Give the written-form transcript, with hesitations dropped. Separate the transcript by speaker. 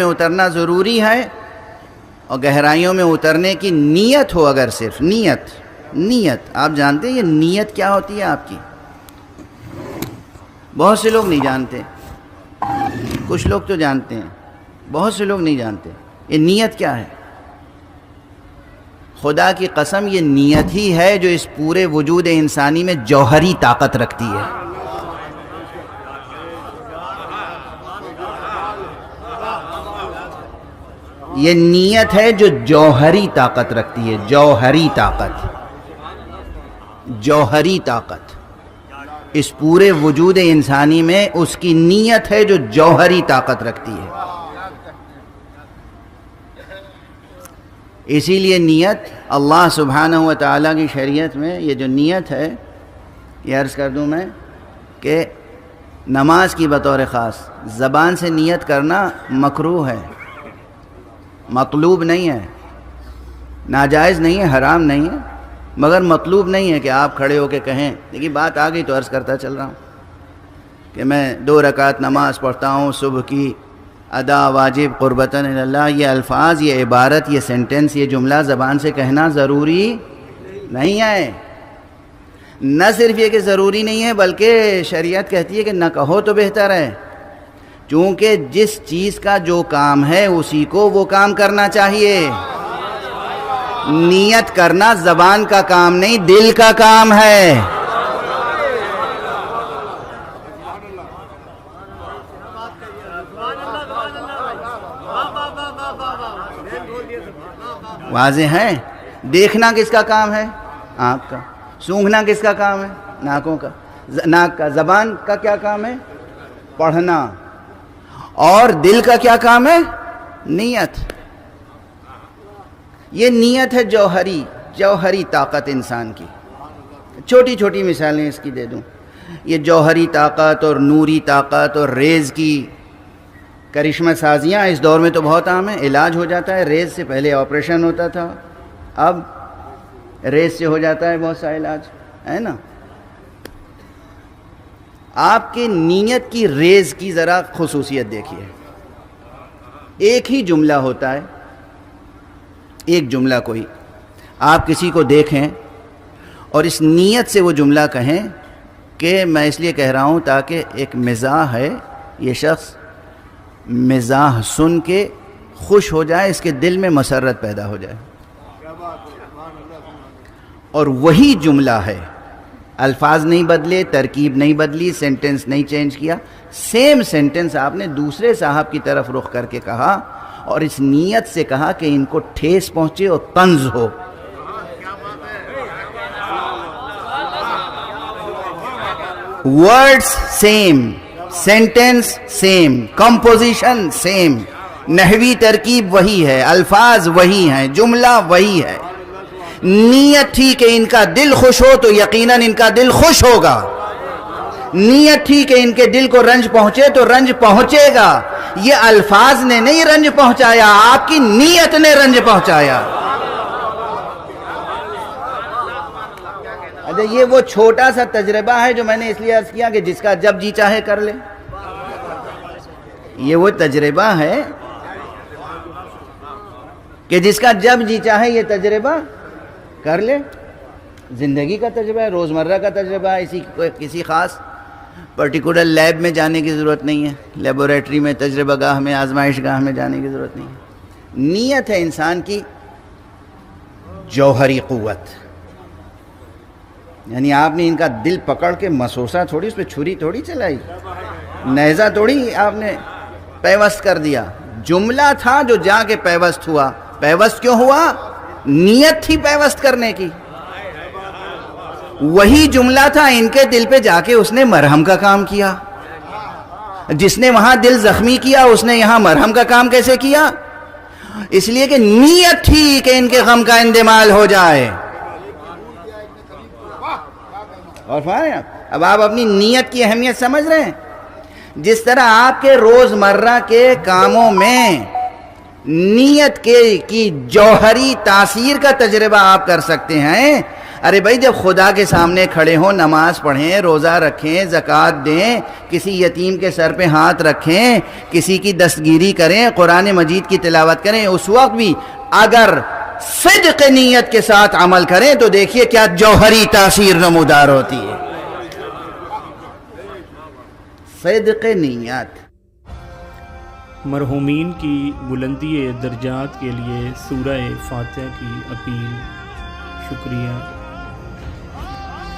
Speaker 1: میں اترنا ضروری ہے، اور گہرائیوں میں اترنے کی نیت ہو، اگر صرف نیت آپ جانتے ہیں یہ نیت کیا ہوتی ہے آپ کی؟ بہت سے لوگ نہیں جانتے، کچھ لوگ تو جانتے ہیں، بہت سے لوگ نہیں جانتے یہ نیت کیا ہے۔ خدا کی قسم یہ نیت ہی ہے جو اس پورے وجود انسانی میں جوہری طاقت رکھتی ہے۔ یہ نیت ہے جو جوہری طاقت رکھتی ہے، جوہری طاقت اس پورے وجود انسانی میں اس کی نیت ہے جو جوہری طاقت رکھتی ہے۔ اسی لیے نیت اللہ سبحانہ و تعالیٰ کی شریعت میں یہ جو نیت ہے، یہ عرض کر دوں میں کہ نماز کی بطور خاص زبان سے نیت کرنا مکروہ ہے، مطلوب نہیں ہے، ناجائز نہیں ہے، حرام نہیں ہے، مگر مطلوب نہیں ہے کہ آپ کھڑے ہو کے کہیں۔ دیکھیے بات آ گئی تو عرض کرتا چل رہا ہوں کہ میں 2 رکعت نماز پڑھتا ہوں صبح کی، ادا واجب قربتاً اللہ، یہ الفاظ، یہ عبارت، یہ سینٹنس، یہ جملہ زبان سے کہنا ضروری نہیں ہے۔ نہ صرف یہ کہ ضروری نہیں ہے بلکہ شریعت کہتی ہے کہ نہ کہو تو بہتر ہے، چونکہ جس چیز کا جو کام ہے اسی کو وہ کام کرنا چاہیے۔ نیت کرنا زبان کا کام نہیں، دل کا کام ہے۔ واضح ہے؟ دیکھنا کس کا کام ہے؟ آنکھ کا۔ سونگھنا کس کا کام ہے؟ ناک کا۔ زبان کا کیا کام ہے؟ پڑھنا۔ اور دل کا کیا کام ہے؟ نیت۔ یہ نیت ہے جوہری طاقت انسان کی۔ چھوٹی چھوٹی مثالیں اس کی دے دوں، یہ جوہری طاقت اور نوری طاقت اور ریز کی کرشمہ سازیاں اس دور میں تو بہت عام ہیں۔ علاج ہو جاتا ہے ریز سے، پہلے آپریشن ہوتا تھا، اب ریز سے ہو جاتا ہے بہت سا علاج، ہے نا؟ آپ کی نیت کی ریز کی ذرا خصوصیت دیکھیے۔ ایک ہی جملہ ہوتا ہے، ایک جملہ کوئی آپ کسی کو دیکھیں اور اس نیت سے وہ جملہ کہیں کہ میں اس لیے کہہ رہا ہوں تاکہ ایک مزاح ہے، یہ شخص مزاح سن کے خوش ہو جائے، اس کے دل میں مسرت پیدا ہو جائے، اور وہی جملہ ہے، الفاظ نہیں بدلے، ترکیب نہیں بدلی، سینٹنس نہیں چینج کیا، سیم سینٹنس آپ نے دوسرے صاحب کی طرف رخ کر کے کہا اور اس نیت سے کہا کہ ان کو ٹھیس پہنچے اور طنز ہو۔ Words same, sentence same, composition same, نحوی ترکیب وہی ہے، الفاظ وہی ہیں، جملہ وہی ہے۔ نیت تھی کہ ان کا دل خوش ہو تو یقیناً ان کا دل خوش ہوگا، نیت تھی کہ ان کے دل کو رنج پہنچے تو رنج پہنچے گا۔ یہ الفاظ نے نہیں رنج پہنچایا، آپ کی نیت نے رنج پہنچایا۔ اچھا، یہ وہ چھوٹا سا تجربہ ہے جو میں نے اس لیے عرض کیا کہ جس کا جب جی چاہے کر لے۔ یہ وہ تجربہ ہے کہ جس کا جب جی چاہے یہ تجربہ کر لے۔ زندگی کا تجربہ ہے، روزمرہ کا تجربہ ہے، کسی خاص پرٹیکولر لیب میں جانے کی ضرورت نہیں ہے، لیبوریٹری میں، تجربہ گاہ میں، آزمائش گاہ میں جانے کی ضرورت نہیں ہے۔ نیت ہے انسان کی جوہری قوت، یعنی آپ نے ان کا دل پکڑ کے مسوسہ تھوڑی، اس پہ چھری تھوڑی چلائی، نیزہ تھوڑی آپ نے پیوست کر دیا، جملہ تھا جو جا کے پیوست ہوا۔ پیوست کیوں ہوا؟ نیت تھی پیوست کرنے کی۔ وہی جملہ تھا ان کے دل پہ جا کے اس نے مرہم کا کام کیا۔ جس نے وہاں دل زخمی کیا اس نے یہاں مرہم کا کام کیسے کیا؟ اس لیے کہ نیت تھی کہ ان کے غم کا اندمال ہو جائے۔ اور اب آپ اپنی نیت کی اہمیت سمجھ رہے ہیں؟ جس طرح آپ کے روزمرہ کے کاموں میں نیت کی جوہری تاثیر کا تجربہ آپ کر سکتے ہیں، ارے بھائی جب خدا کے سامنے کھڑے ہوں، نماز پڑھیں، روزہ رکھیں، زکوٰۃ دیں، کسی یتیم کے سر پہ ہاتھ رکھیں، کسی کی دستگیری کریں، قرآن مجید کی تلاوت کریں، اس وقت بھی اگر صدق نیت کے ساتھ عمل کریں تو دیکھیے کیا جوہری تاثیر نمودار ہوتی ہے. صدق نیت.
Speaker 2: مرحومین کی بلندی درجات کے لیے سورہ فاتحہ کی اپیل. شکریہ.